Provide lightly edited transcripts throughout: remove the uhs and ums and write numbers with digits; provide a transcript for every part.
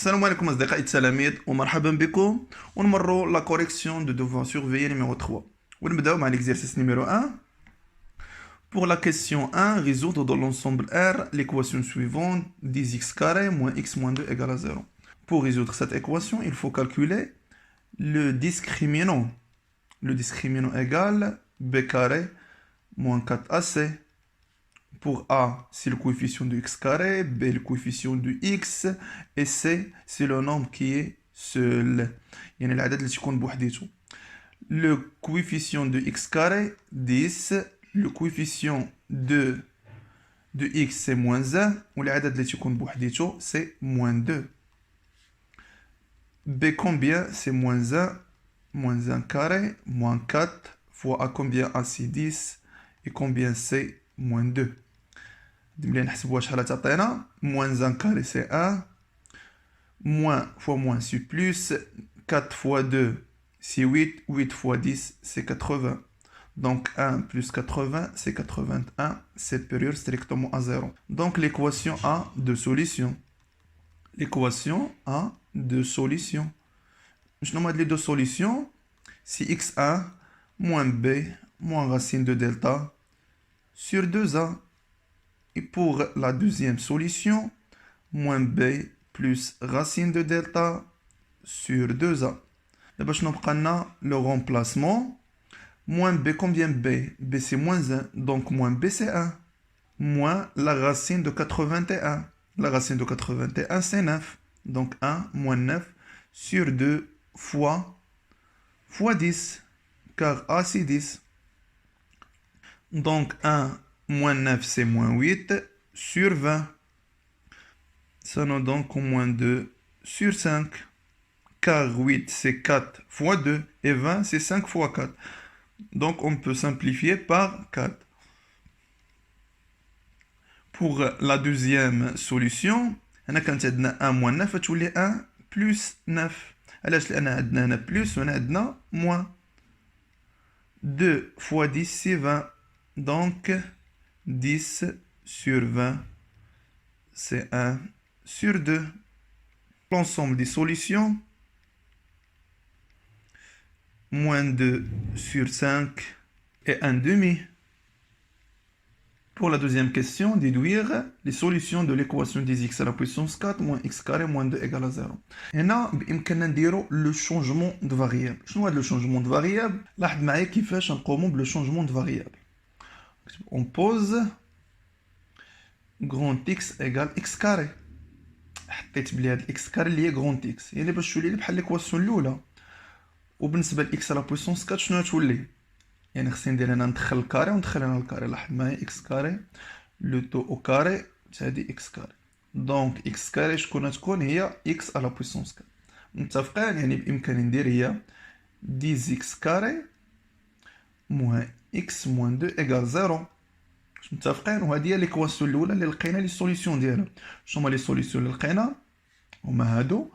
Salam alaikum أصدقائي التلاميذ ومرحبا بكم ونمروا la correction de devoir surveiller numéro 3 ونبداو مع l'exercice numéro 1. Pour la question 1, résoudre dans l'ensemble R l'équation suivante 10x carré moins x moins 2 égale à 0. Pour résoudre cette équation, il faut calculer le discriminant. Le discriminant égale b carré moins 4ac. Pour A, c'est le coefficient de x carré, B, le coefficient de x, et C, c'est le nombre qui est seul. يعني العدد اللي تكون بوحديته. Le coefficient de x carré, 10, le coefficient de x, c'est moins 1, ou العدد اللي تكون بوحديته, c'est moins 2. B combien, c'est moins 1, moins 1 carré, moins 4, fois A combien, A c'est 10, et combien c'est moins 2. نبدا نحسبوها شحال تعطينا moins 1 carré c'est 1 moins fois moins c'est plus 4 fois 2 c'est 8 8 fois 10 c'est 80 donc 1 plus 80 c'est 81 c'est supérieur strictement à 0 donc l'équation a deux solutions l'équation a deux solutions شنو هما les deux solutions c'est x1 moins b moins racine de delta sur 2a. Et pour la deuxième solution, moins b plus racine de delta sur 2a. Et bien, nous prenons le remplacement. Moins b, combien b? B c'est moins 1, donc moins b c'est 1. Moins la racine de 81. La racine de 81 c'est 9. Donc 1 moins 9 sur 2 fois 10. Car a c'est 10. Donc 1 moins 9 c'est moins 8 sur 20. Ça nous donne moins 2 sur 5. Car 8 c'est 4 fois 2 et 20 c'est 5 fois 4. Donc on peut simplifier par 4. Pour la deuxième solution, on a 1 moins 9 تولي 1 plus 9. علاش لأن عندنا هنا plus وهنا عندنا moins. 2 fois 10 c'est 20. Donc 10 sur 20, c'est 1 sur 2. L'ensemble des solutions, moins 2 sur 5 et 1 demi. Pour la deuxième question, déduire les solutions de l'équation des x à la puissance 4 moins x carré moins 2 égale à 0. هنا بإمكاننا نديرو le changement de variable. شنو هذا le changement de variable؟ لاحظ معايا كيفاش نقوموا بلو changement de variable. On pose grand x égale x carré. حطيت بلي هاد x carré اللي هي grand x يعني باش تولي بحال ليكواسيون الاولى. وبالنسبه ل x على بويسونس 4 شنو غتولي؟ يعني خصني ندير هنا ندخل الكاري وندخل هنا الكاري. لاحظ معايا x carré لو تو او كاري هادي x carré. دونك x carré شكون غتكون؟ هي x على بويسونس 4. متفقين؟ يعني بامكاني ندير هي 10x carré moins x moins 2 égale 0. متفقين؟ وهذه هي ليكواسيون الاولى اللي لقينا لي سوليسيون ديالها. شنو هما لي سوليسيون اللي لقينا؟ هما هادو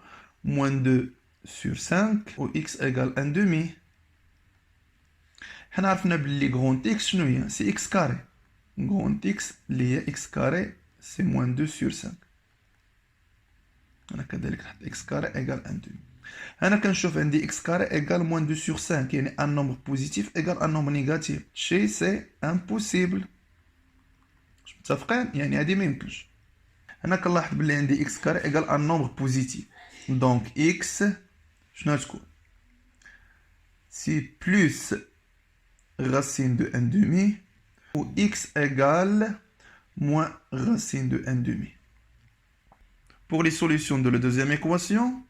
moins 2 sur 5 و x égale 1 demi. حنا عرفنا بلي غونت x شنو هي؟ سي x carré. غونت x اللي هي x carré سي moins 2 sur 5. انا كذلك نحط x carré égale 1 demi. انا كنشوف عندي x carré égale moins 2 sur 5 يعني un nombre positif égale un nombre négatif. شي سي impossible. متفقين؟ يعني هادي ميمكنش. هنا كنلاحظ بلي عندي x carré égale un nombre positif. Donc x شنو تكون؟ سي plus racine de 1 demi ou x égale moins racine de 1 demi. Pour les solutions de la deuxième équation,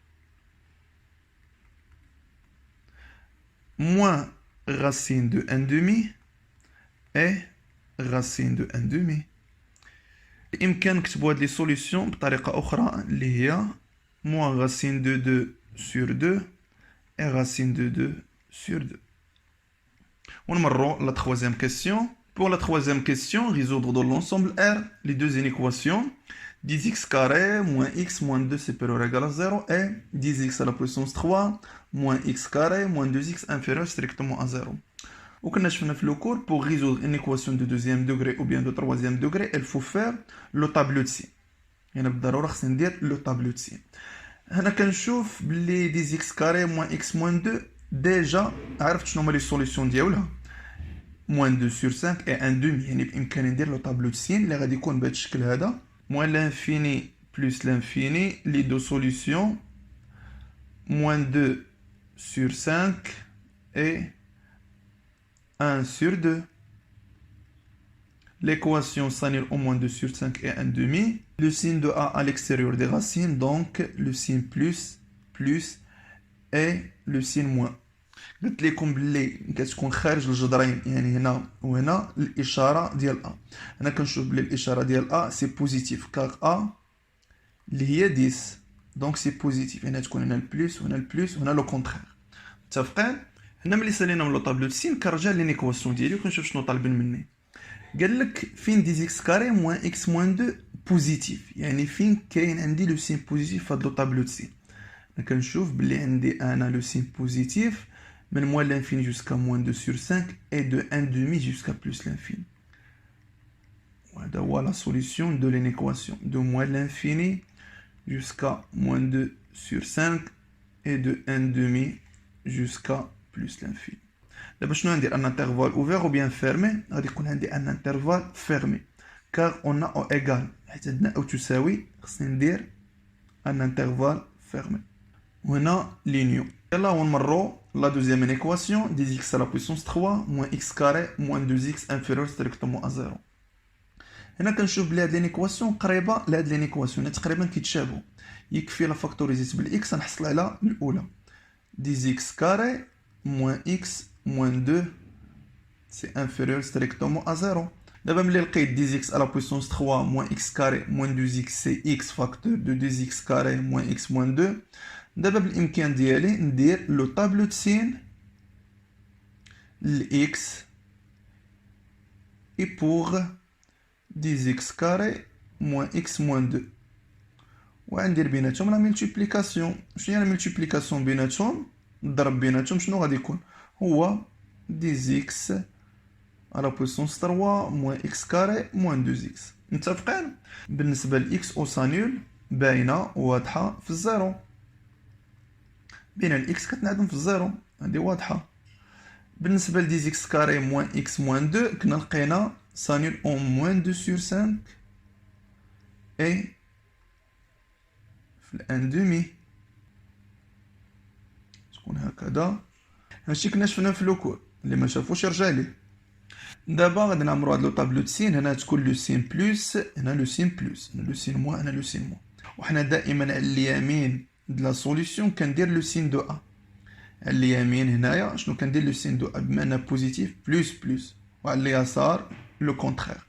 moins racine de 1 demi et racine de 1 demi. يمكن نكتبوا هاد لي سوليسيون بطريقه اخرى اللي هي moins racine de 2 sur 2 et racine de 2 sur 2. ونمروا la troisième question. Pour la troisième question, résoudre dans l'ensemble R les deux inéquations 10x carré moins x moins 2 supérieur ou égal à 0 et 10x à la puissance 3 moins x carré moins 2x inférieur strictement à 0. وكنا شفنا في لو كور pour résoudre une équation de deuxième degré ou bien de troisième degré il faut faire le tableau de signes. يعني بالضروره خصني ندير لو طابلو تسين. هنا كنشوف بلي دي زيكس كاري موان اكس موان 2 ديجا عرفت شنو هما لي سوليسيون ديالها. موان 2 سور 5 اي ان دومي، يعني بامكاني ندير لو طابلو دو سين اللي غادي يكون بهذا الشكل هذا. موان لانفيني بلس لانفيني لي دو سوليسيون moins 2 sur 5 et 1 sur 2. L'équation s'annule au moins 2 sur 5 et 1 demi. Le signe de A à l'extérieur des racines, donc le signe plus et le signe moins. قلت لكم باللي كتكون خارج الجذرين، يعني هنا وهنا الاشاره ديال A. انا كنشوف بلي الاشاره ديال A سي بوزيتيف كار A اللي هي 10، دونك سي بوزيتيف. هنا تكون هنا البلوس وهنا البلوس وهنا لو كونترير. متفقين؟ هنا ملي سالينا من لو طابلو دو سين كنرجع لينيكواسيون ديالي وكنشوف شنو طالبين مني. قال لك فين دي زيكس كاري موان اكس موان 2 بوزيتيف، يعني فين كاين عندي لو سين بوزيتيف في هاد لو طابلو دو سين. انا كنشوف بلي عندي انا لو سين بوزيتيف من موان لانفيني جوسكا موان 2 سور 5 اي دو ان دومي جوسكا بلوس لانفيني. وهذا هو لا سوليسيون دو لينيكواسيون دو موان لانفيني jusqu'à moins 2 sur 5 et de 1 demi jusqu'à plus l'infini. D'abord, je vais dire un intervalle ouvert ou bien fermé. On va dire un intervalle fermé. Car on a au égal. Ou tu sais, oui, c'est dire un intervalle fermé. On a l'union. Et là, on a la deuxième équation. 10x à la puissance 3 moins x carré moins 2x inférieur strictement à 0. هنا كنشوف بلي هاد لينيكواسيون قريبه لهاد لينيكواسيون، تقريبا كيتشابهوا. يكفي لا فاكتوريزيت بالاكس نحصل على الاولى. دي زيكس كاري موان اكس موان 2 سي انفيريور ستريكتومون ا 0. دابا ملي لقيت دي زيكس على بويسونس 3 موان اكس كاري موان 2 زيكس سي اكس فاكتور دو دي زيكس كاري موان اكس موان 2. دابا بالامكان ديالي ندير لو طابلو دو سين لاكس اي بوغ 10x carré moins x moins 2. وغندير بيناتهم لا ملتيبليكاسيون. شنو هي لا ملتيبليكاسيون بيناتهم؟ نضرب بيناتهم شنو غادي يكون؟ هو 10x على بويسونس 3 moins x carré moins 2x. متفقين؟ بالنسبة لإكس أو سانول باينة واضحة في الزيرو. بين الإكس كتنعدم في الزيرو، هادي واضحة. بالنسبة ل 10x carré moins x moins 2 كنا لقينا s'annule en moins 2 sur 5 et في الان دومي تكون هكذا. هادشي كنا شفنا في لوكور، اللي ما شافوش يرجع ليه. دابا غادي نعمرو هاد لو طابلو دو سين. هنا تكون لو سين بلس، هنا لو سين بلس، هنا لو سين موان، هنا لو سين موان. وحنا دائما على اليمين د لا سوليسيون كندير لو سين دو ا. على اليمين هنايا شنو كندير لو سين دو ا بما انها بوزيتيف بلس، وعلى اليسار le contraire.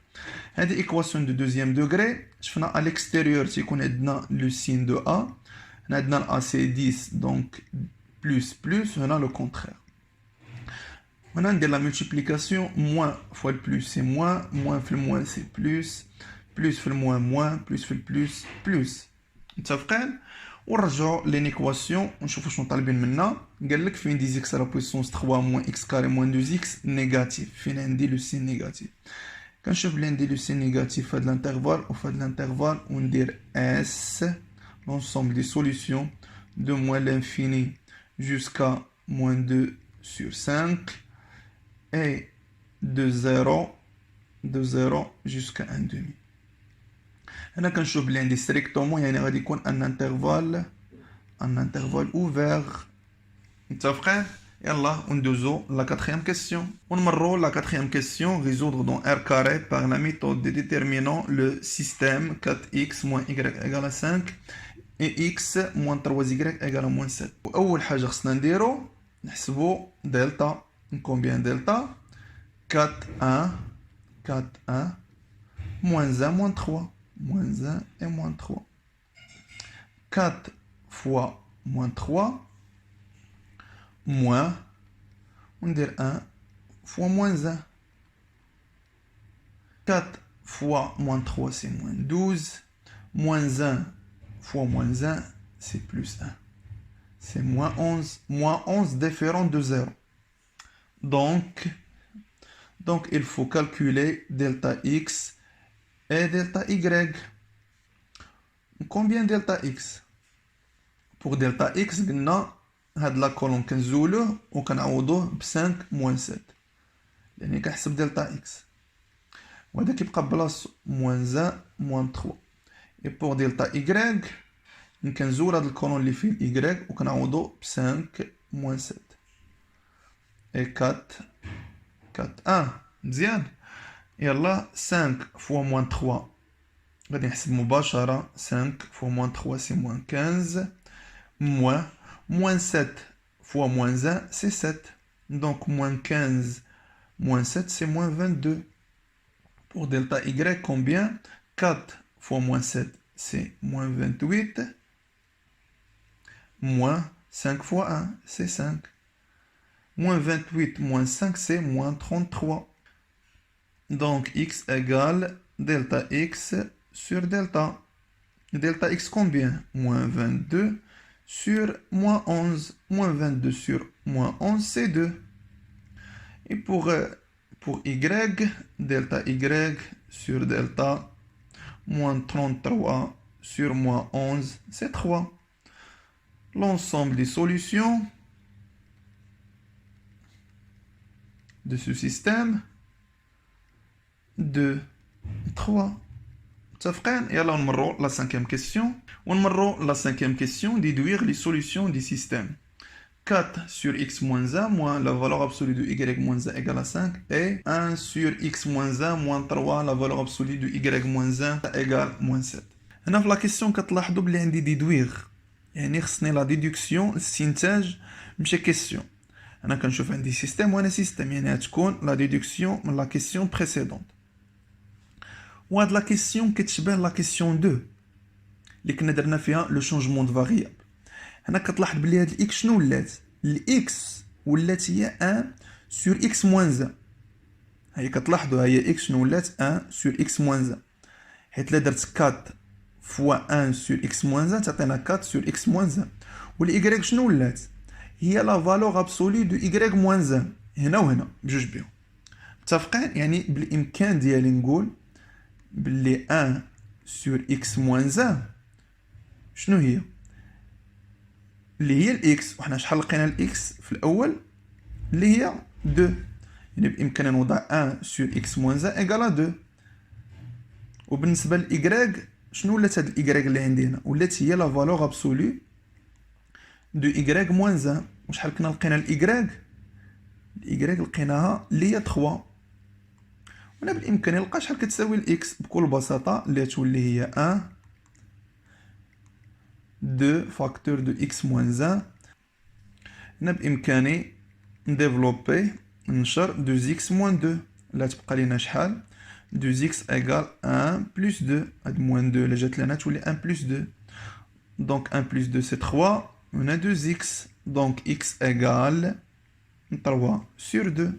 هذه équation de deuxième degré. شفنا à l'extérieur تيكون عندنا le signe de A. هنا عندنا ال A c'est 10 donc plus هنا le contraire. هنا ندير la multiplication moins fois le plus c'est moins في le moins c'est plus في le moins plus في le plus. متفقين؟ ونرجعوا لينيكواسيون ونشوفوا شنو طالبين منا. قال لك فين دي زيكس على بويسونس 3 موان اكس كاري موان 2 زيكس نيجاتيف، فين عندي لو سين نيجاتيف. كنشوف بلي عندي لو سين نيجاتيف في هاد الانترفال وفي هاد الانترفال وندير اس l'ensemble des solutions de moins l'infini jusqu'à moins 2 sur 5 et de 0 jusqu'à 1 demi. هنا كنشوف بلي عندي ستريكتومون، يعني غادي يكون ان انترفال اوفير. متفقين؟ يلا وندوزو لا كاتريام كيسيون. ونمرو لا كاتريام كيسيون. résoudre dans R carré par la méthode de déterminant le système 4x moins y égale à 5 et x moins 3y égale à moins 7. واول حاجه خصنا نديرو نحسبو دلتا. كومبيان دلتا 4 1 moins 1 moins 3 moins 1 et moins 3. 4 fois moins 3 moins, on dit 1 fois moins 1. 4 fois moins 3 c'est moins 12. Moins 1 fois moins 1 c'est plus 1. C'est moins 11. Moins 11 différent de 0. Donc il faut calculer delta x et delta y. Combien delta x? Pour delta x قلنا هاد لا كولون كنزولوه وكنعوضوه ب 5 موان 7 يعني كنحسب دلتا اكس وهذا كيبقى بلاصتو موان 1 موان 3. اي بور دلتا y كنزول هاد الكولون اللي فيه y وكنعوضو ب 5 موان 7 اي 4 4 مزيان. يلا 5 فوا موان 3 غادي نحسب مباشرة 5 فوا موان 3 سي موان 15 moins 7 fois moins 1 c'est 7 donc moins 15 moins 7 c'est moins 22. Pour delta y combien? 4 fois moins 7 c'est moins 28 moins 5 fois 1 c'est 5 moins 28 moins 5 c'est moins 33. Donc x égale delta x sur delta. Delta x combien? Moins 22 sur moins 11. Moins 22 sur moins 11, c'est 2. Et pour y, delta y sur delta, moins 33 sur moins 11, c'est 3. L'ensemble des solutions de ce système, 2, 3. متفقين؟ يلا نمروا la cinquième question. ونمروا la cinquième question, déduire les solutions du système. 4 sur x moins 1 moins la valeur absolue de y moins 1 égale à 5 et 1 sur x moins 1 moins 3 la valeur absolue de y moins 1 égale moins 7. هنا في la question كتلاحظوا بلي عندي déduire يعني خصني la déduction الاستنتاج ماشي question. أنا كنشوف عندي système وأنا système يعني غتكون la déduction من la question précédente. وهاد لا كيسيون كتشبه لا كيسيون 2 اللي كنا درنا فيها لو شونجمون دو فاريابل. هنا كتلاحظ بلي هاد الاكس شنو ولات؟ الاكس ولات هي 1 سور اكس موان 1. هي كتلاحظوا هي اكس شنو ولات 1 سور اكس موان 1 حيت لا درت 4 فوا 1 سور اكس موان 1 تعطينا 4 سور اكس موان 1. والاي شنو ولات؟ هي لا فالور ابسولي دو اي موان 1 هنا وهنا بجوج بيهم. متفقين؟ يعني بالامكان ديالي نقول بلي 1 sur x moins 1 شنو هي؟ اللي هي الاكس وحنا شحال لقينا الاكس في الاول اللي هي 2 يعني بامكاننا نوضع 1 sur x moins 1 égale à 2. وبالنسبه للاي شنو ولات هاد الاي اللي عندي هنا؟ ولات هي لا فالور ابسولو دو y moins 1. وشحال كنا لقينا الاي لقيناها اللي هي 3. هنا بالامكان نلقى شحال كتساوي الاكس بكل بساطه اللي تولي هي 1 2 فاكتور دو اكس موان 1. هنا بامكاني نديفلوبي نشر 2 اكس موان 2 لا تبقى لينا شحال 2 اكس ايغال 1 بلس 2. هاد موان 2 اللي جات لنا تولي 1 بلس 2 دونك 1 بلس 2 سي 3 هنا 2 اكس دونك اكس ايغال 3 sur 2.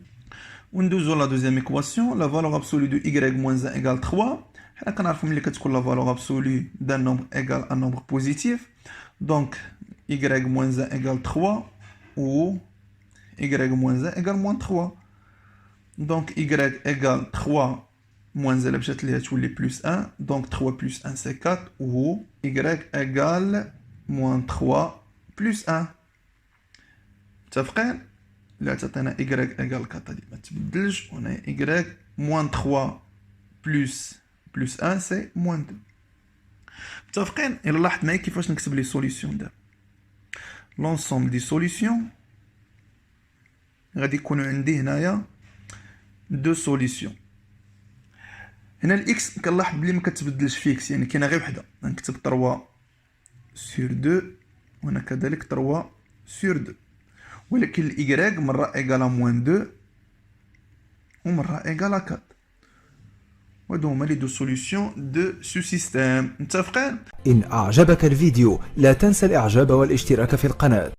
وندوزو لا دوزيام ايكواسيون لا فالور ابسولو دو y moins 1 égale 3. حنا كنعرفو ملي كتكون لا فالور ابسولو دان نومبر ايغال ان نومبر بوزيتيف دونك y moins 1 égale 3 و y moins 1 égale moins 3 دونك y égale 3 moins 1 مشات ليها تولي بلس 1 دونك 3 بلس 1 سي 4 و y égale moins 3 بلس 1. متفقين؟ لا تعطينا y égale 4 هادي ما تبدلش هنا y moins 3 plus 1 c'est moins 2. متفقين؟ إلا لاحظت معايا كيفاش نكتب لي سوليسيون دابا. لونسومبل دي سوليسيون غادي يكونوا عندي هنايا دو سوليسيون. هنا الاكس كنلاحظ بلي ما كتبدلش فيكس يعني كاينه غير وحده غنكتب 3 sur 2 وهنا كذلك 3 sur 2 ولكن الاي مره ايغالا موان 2 ومره ايغالا 4. وهادو هما لي دو سوليسيون دو سو سيستيم. متفقين؟ إن أعجبك الفيديو لا تنسى الإعجاب والاشتراك في القناة.